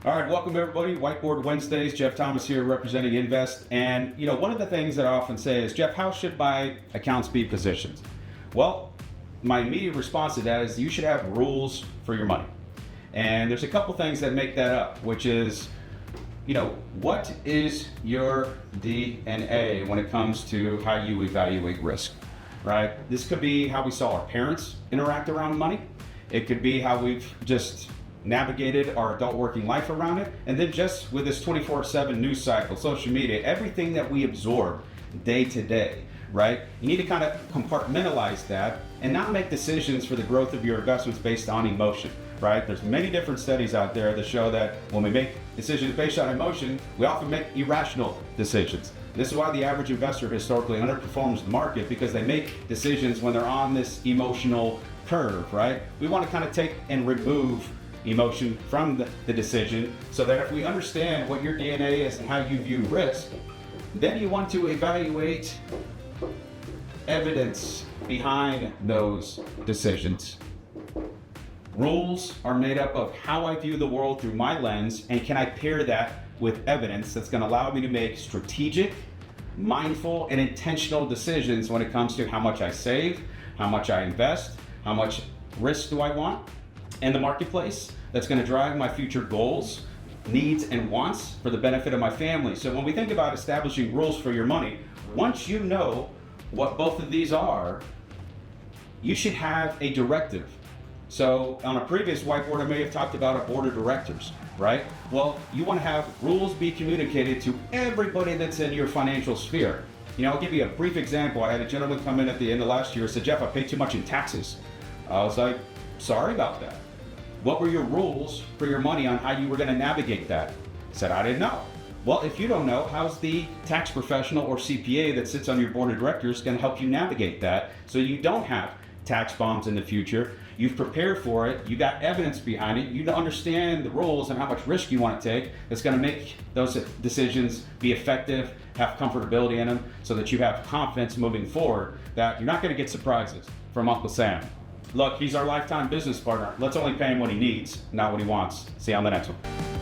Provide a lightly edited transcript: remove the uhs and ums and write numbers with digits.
All right, welcome everybody. Whiteboard Wednesdays. Geoff Thomas here representing INVST. And one of the things that I often say is, Geoff, how should my accounts be positioned? Well, my immediate response to that is you should have rules for your money. And there's a couple things that make that up, which is, what is your DNA when it comes to how you evaluate risk, right? This could be how we saw our parents interact around money. It could be how we've just navigated our adult working life around it. And then just with this 24/7 news cycle, social media, everything that we absorb day to day, right? You need to kind of compartmentalize that and not make decisions for the growth of your investments based on emotion, right? There's many different studies out there that show that when we make decisions based on emotion, we often make irrational decisions. This is why the average investor historically underperforms the market, because they make decisions when they're on this emotional curve, right? We want to kind of take and remove emotion from the decision, so that if we understand what your DNA is and how you view risk, then you want to evaluate evidence behind those decisions. Rules are made up of how I view the world through my lens, and can I pair that with evidence that's going to allow me to make strategic, mindful, and intentional decisions when it comes to how much I save, how much I invest, how much risk do I want in the marketplace that's going to drive my future goals, needs, and wants for the benefit of my family. So when we think about establishing rules for your money, once you know what both of these are, you should have a directive. So on a previous whiteboard, I may have talked about a board of directors, right? Well, you want to have rules be communicated to everybody that's in your financial sphere. I'll give you a brief example. I had a gentleman come in at the end of last year and said, "Geoff, I paid too much in taxes." I was like, "Sorry about that. What were your rules for your money on how you were going to navigate that?" He said, "I didn't know." Well, if you don't know, how's the tax professional or CPA that sits on your board of directors going to help you navigate that so you don't have tax bombs in the future? You've prepared for it. You got evidence behind it. You understand the rules and how much risk you want to take. That's going to make those decisions be effective, have comfortability in them, so that you have confidence moving forward that you're not going to get surprises from Uncle Sam. Look, he's our lifetime business partner. Let's only pay him what he needs, not what he wants. See you on the next one.